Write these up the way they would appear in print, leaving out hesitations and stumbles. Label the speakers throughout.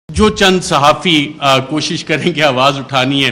Speaker 1: جو چند صحافی کوشش کریں کہ آواز اٹھانی ہے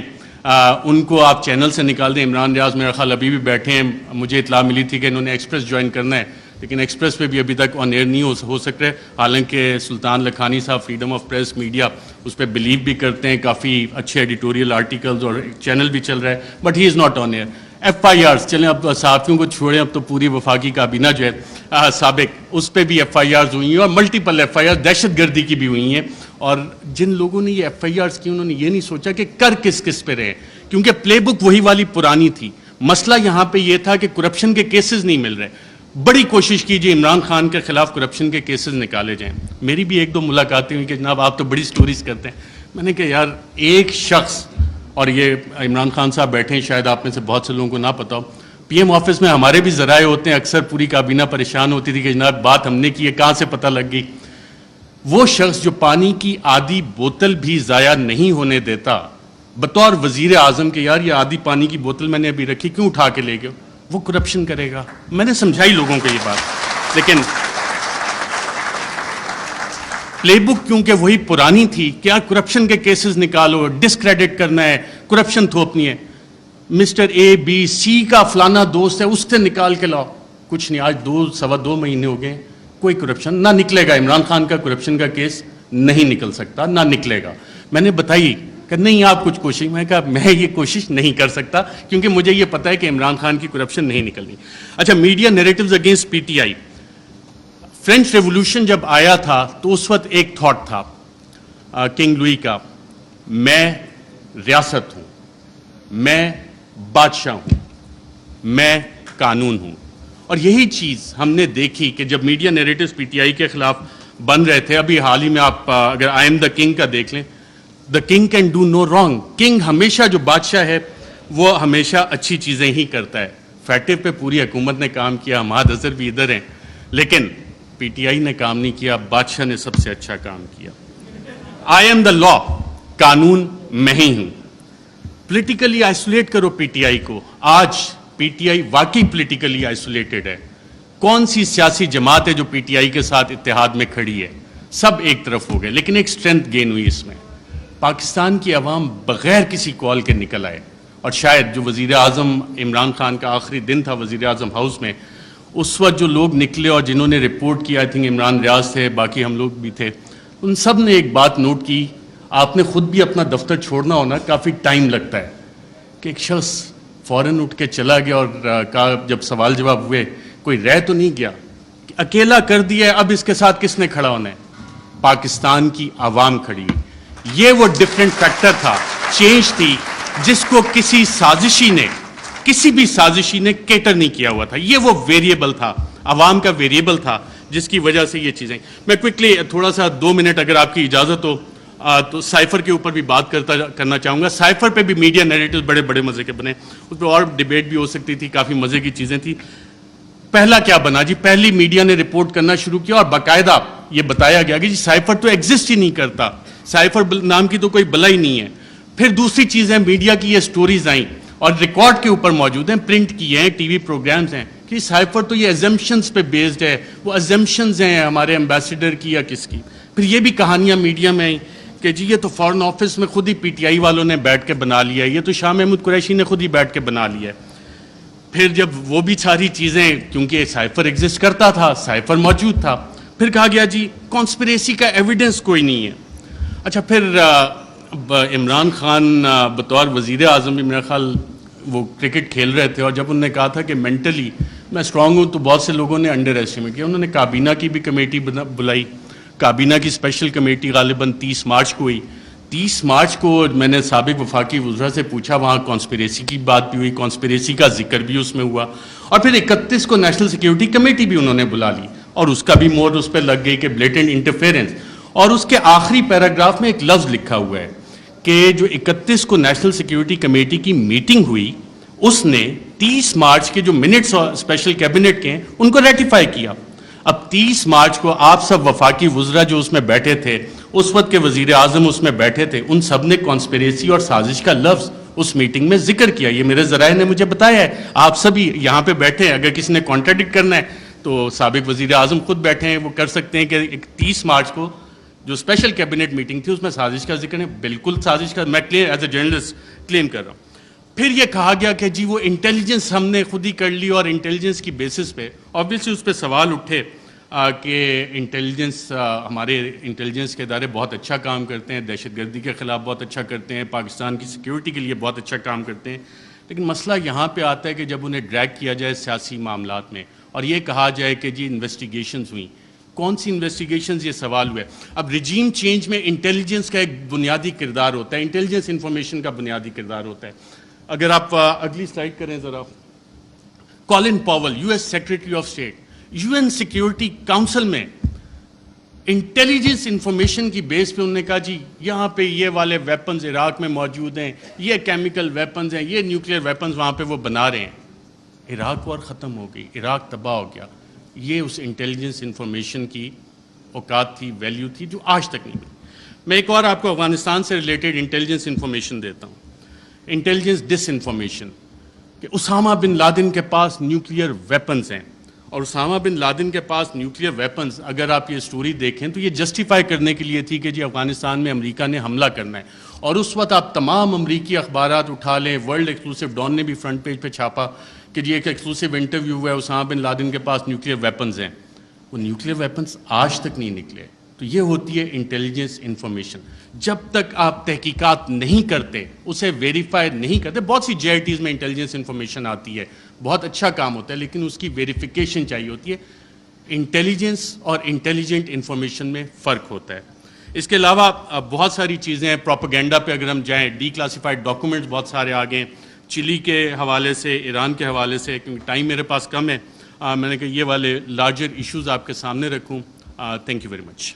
Speaker 1: ان کو آپ چینل سے نکال دیں. عمران ریاض میرا خیال ابھی بھی بیٹھے ہیں. مجھے اطلاع ملی تھی کہ انہوں نے ایکسپریس جوائن کرنا ہے, لیکن ایکسپریس پہ بھی ابھی تک آن ایئر نہیں ہو سک رہے. حالانکہ سلطان لکھانی صاحب فریڈم آف پریس میڈیا اس پہ بلیو بھی کرتے ہیں, کافی اچھے ایڈیٹوریل آرٹیکلز اور چینل بھی چل رہا ہے, but he is not on air. F I Rs چلیں, اب صحافیوں کو چھوڑیں, اب تو پوری وفاقی کابینہ جو ہے سابق اس پہ بھی ایف آئی آرز ہوئی ہیں, اور ملٹیپل ایف آئی آر دہشت گردی کی بھی ہوئی ہیں. اور جن لوگوں نے یہ ایف آئی آرز کی انہوں نے یہ نہیں سوچا کہ کر کس پہ رہے, کیونکہ پلے بک وہی والی پرانی تھی. مسئلہ یہاں پہ یہ تھا کہ کرپشن کے کیسز نہیں مل رہے. بڑی کوشش کیجیے عمران خان کے خلاف کرپشن کے کیسز نکالے جائیں. میری بھی ایک دو ملاقاتیں ہوئی کہ جناب آپ تو بڑی سٹوریز کرتے ہیں. میں نے کہا یار ایک شخص, اور یہ عمران خان صاحب بیٹھے ہیں, شاید آپ میں سے بہت سے لوگوں کو نہ پتا ہو, پی ایم آفس میں ہمارے بھی ذرائع ہوتے ہیں, اکثر پوری کابینہ پریشان ہوتی تھی کہ جناب بات ہم نے کی ہے, کہاں سے پتہ لگ گئی. وہ شخص جو پانی کی آدھی بوتل بھی ضائع نہیں ہونے دیتا بطور وزیر اعظم کے, یار یہ آدھی پانی کی بوتل میں نے ابھی رکھی, کیوں اٹھا کے لے گئے, وہ کرپشن کرے گا. میں نے سمجھائی لوگوں کو یہ بات, لیکن پلے بک کیونکہ وہی پرانی تھی, کیا کرپشن کے کیسز نکالو, ڈسکریڈٹ کرنا ہے, کرپشن تھوپنی ہے. مسٹر اے بی سی کا فلانا دوست ہے, اس سے نکال کے لاؤ, کچھ نہیں. آج 2 مہینے ہو گئے, کوئی کرپشن نہ نکلے گا. عمران خان کا کرپشن کا کیس نہیں نکل سکتا, نہ نکلے گا. میں نے بتائی کہ نہیں آپ کچھ کوشش, میں کہا میں یہ کوشش نہیں کر سکتا کیونکہ مجھے یہ پتا ہے کہ عمران خان کی کرپشن نہیں نکلنی. اچھا, media narratives against P T I. French revolution جب آیا تھا تو اس وقت ایک تھاٹ تھا کنگ لوئی کا, میں ریاست ہوں, میں بادشاہ ہوں, میں قانون ہوں. اور یہی چیز ہم نے دیکھی کہ جب media narratives P T I کے خلاف بن رہے تھے. ابھی حال ہی میں آپ اگر آئی ایم دا کنگ کا دیکھ لیں, the king can do no wrong. King ہمیشہ, جو بادشاہ ہے وہ ہمیشہ اچھی چیزیں ہی کرتا ہے. فیٹو پہ پوری حکومت نے کام کیا, ہماد اظہر بھی ادھر ہیں, لیکن پی ٹی آئی نے کام نہیں کیا, بادشاہ نے سب سے اچھا کام کیا. آئی ایم دا لا, قانون میں ہی ہوں. پولیٹیکلی آئسولیٹ کرو پی ٹی آئی کو. آج پی ٹی آئی واقعی پولیٹیکلی آئسولیٹڈ ہے. کون سی سیاسی جماعت ہے جو پی ٹی آئی کے ساتھ اتحاد میں کھڑی ہے؟ سب ایک طرف ہو گئے, لیکن ایک سٹرینتھ گین ہوئی اس میں. پاکستان کی عوام بغیر کسی کال کے نکل آئے, اور شاید جو وزیر اعظم عمران خان کا آخری دن تھا وزیر اعظم ہاؤس میں, اس وقت جو لوگ نکلے اور جنہوں نے رپورٹ کیا, آئی تھنک عمران ریاض تھے, باقی ہم لوگ بھی تھے, ان سب نے ایک بات نوٹ کی. آپ نے خود بھی اپنا دفتر چھوڑنا ہونا, کافی ٹائم لگتا ہے, کہ ایک شخص فوراً اٹھ کے چلا گیا اور کہا, جب سوال جواب ہوئے, کوئی رہ تو نہیں گیا, اکیلا کر دیا ہے, اب اس کے ساتھ کس نے کھڑا ہونا ہے؟ پاکستان کی عوام کھڑی. یہ وہ ڈفرینٹ فیکٹر تھا, چینج تھی, جس کو کسی بھی سازشی نے کیٹر نہیں کیا ہوا تھا. یہ وہ ویریبل تھا, عوام کا ویریبل تھا, جس کی وجہ سے یہ چیزیں. میں کوئکلی تھوڑا سا 2 منٹ اگر آپ کی اجازت ہو تو سائفر کے اوپر بھی بات کرنا چاہوں گا. سائفر پہ بھی میڈیا نیریٹیوز بڑے مزے کے بنے, اس پہ اور ڈیبیٹ بھی ہو سکتی تھی, کافی مزے کی چیزیں تھی. پہلا کیا بنا جی, پہلی میڈیا نے رپورٹ کرنا شروع کیا اور باقاعدہ یہ بتایا گیا کہ جی سائفر تو ایگزسٹ ہی نہیں کرتا, سائفر نام کی تو کوئی بلا ہی نہیں ہے. پھر دوسری چیزیں, میڈیا کی یہ سٹوریز آئیں اور ریکارڈ کے اوپر موجود ہیں, پرنٹ کیے ہیں, ٹی وی پروگرامز ہیں, کہ سائفر تو یہ ایزمپشنز پہ بیسڈ ہے. وہ ایزمپشنز ہیں ہمارے ایمبیسیڈر کی یا کس کی. پھر یہ بھی کہانیاں میڈیا میں آئیں کہ جی یہ تو فارن آفس میں خود ہی پی ٹی آئی والوں نے بیٹھ کے بنا لیا ہے, یہ تو شاہ محمود قریشی نے خود ہی بیٹھ کے بنا لیا ہے. پھر جب وہ بھی ساری چیزیں, کیونکہ سائفر ایگزسٹ کرتا تھا, سائفر موجود تھا, پھر کہا گیا جی کانسپریسی کا ایویڈنس کوئی نہیں ہے. اچھا, پھر عمران خان بطور وزیر اعظم بھی میرا خیال وہ کرکٹ کھیل رہے تھے, اور جب انہوں نے کہا تھا کہ مینٹلی میں اسٹرانگ ہوں, تو بہت سے لوگوں نے انڈر ایسٹیمیٹ کیا. انہوں نے کابینہ کی بھی کمیٹی بلائی, کابینہ کی اسپیشل کمیٹی غالباً 30 مارچ کو ہوئی. 30 مارچ کو میں نے سابق وفاقی وزراء سے پوچھا, وہاں کانسپریسی کی بات بھی ہوئی, کانسپریسی کا ذکر بھی اس میں ہوا, اور پھر 31 کو نیشنل سیکیورٹی کمیٹی بھی انہوں نے بلا لی, اور اس کا بھی مور اس پہ لگ گئی کہ بلیٹنٹ انٹرفیرنس. اور اس کے آخری پیراگراف میں ایک لفظ لکھا ہوا ہے کہ جو 31 کو نیشنل سیکیورٹی کمیٹی کی میٹنگ ہوئی, اس نے 30 مارچ کے جو منٹس اسپیشل کیبنٹ کے ہیں ان کو ریٹیفائی کیا. اب 30 مارچ کو آپ سب وفاقی وزراء جو اس میں بیٹھے تھے, اس وقت کے وزیر اعظم اس میں بیٹھے تھے, ان سب نے کانسپریسی اور سازش کا لفظ اس میٹنگ میں ذکر کیا. یہ میرے ذرائع نے مجھے بتایا ہے, آپ سبھی یہاں پہ بیٹھے ہیں, اگر کسی نے کانٹراڈکٹ کرنا ہے تو سابق وزیر اعظم خود بیٹھے ہیں, وہ کر سکتے ہیں کہ 30 مارچ کو جو اسپیشل کیبنٹ میٹنگ تھی اس میں سازش کا ذکر ہے, بالکل سازش کا, میں کلیئر ایز اے جرنلسٹ کلیم کر رہا ہوں. پھر یہ کہا گیا کہ جی وہ انٹیلیجنس ہم نے خود ہی کر لی, اور انٹیلیجنس کی بیسس پہ آبویسلی اس پہ سوال اٹھے کہ انٹیلیجنس, ہمارے انٹیلیجنس کے ادارے بہت اچھا کام کرتے ہیں, دہشت گردی کے خلاف بہت اچھا کرتے ہیں, پاکستان کی سیکیورٹی کے لیے بہت اچھا کام کرتے ہیں, لیکن مسئلہ یہاں پہ آتا ہے کہ جب انہیں ڈریگ کیا جائے سیاسی معاملات میں اور یہ کہا جائے کہ جی انویسٹیگیشنز ہوئیں, کون سی انویسٹیگیشنز, یہ سوال ہوا ہے. اب رجیم چینج میں انٹیلیجنس کا ایک بنیادی کردار ہوتا ہے, انٹیلیجنس انفارمیشن کا بنیادی کردار ہوتا ہے. اگر آپ اگلی سلائڈ کریں ذرا, Colin Powell U S secretary of state, U N security council میں انٹیلیجنس انفارمیشن کی بیس پہ انہوں نے کہا جی یہاں پہ یہ والے ویپنز عراق میں موجود ہیں, یہ کیمیکل ویپنز ہیں, یہ نیوکلیئر ویپنز وہاں پہ وہ بنا رہے ہیں. عراق وار ختم ہو گئی, عراق تباہ ہو گیا. یہ اس انٹیلیجنس انفارمیشن کی اوقات تھی, ویلیو تھی, جو آج تک نہیں ملی. میں ایک اور آپ کو افغانستان سے ریلیٹڈ انٹیلیجنس انفارمیشن دیتا ہوں, انٹیلیجنس ڈس انفارمیشن, کہ اسامہ بن لادن کے پاس نیوکلیئر ویپنز ہیں. اور اسامہ بن لادن کے پاس نیوکلیئر ویپنز, اگر آپ یہ سٹوری دیکھیں تو یہ جسٹیفائی کرنے کے لیے تھی کہ جی افغانستان میں امریکہ نے حملہ کرنا ہے. اور اس وقت آپ تمام امریکی اخبارات اٹھا لیں, ورلڈ ایکسکلوسیو ڈان نے بھی فرنٹ پیج پہ چھاپا کہ جی ایک ایکسکلوسیو انٹرویو ہوا ہے, اسامہ بن لادن کے پاس نیوکلیئر ویپنز ہیں. وہ نیوکلیئر ویپنز آج تک نہیں نکلے. تو یہ ہوتی ہے انٹیلیجنس انفارمیشن. جب تک آپ تحقیقات نہیں کرتے, اسے ویریفائی نہیں کرتے, بہت سی JITs میں انٹیلیجنس انفارمیشن آتی ہے, بہت اچھا کام ہوتا ہے, لیکن اس کی ویریفیکیشن چاہیے ہوتی ہے. انٹیلیجنس اور انٹیلیجنٹ انفارمیشن میں فرق ہوتا ہے. اس کے علاوہ بہت ساری چیزیں ہیں. پروپیگنڈا پہ اگر ہم جائیں, ڈی کلاسیفائڈ ڈاکومنٹس بہت سارے آ گئے, چلی کے حوالے سے, ایران کے حوالے سے, کیونکہ ٹائم میرے پاس کم ہے, میں نے کہا یہ والے لارجر ایشوز آپ کے سامنے رکھوں. Thank you very much.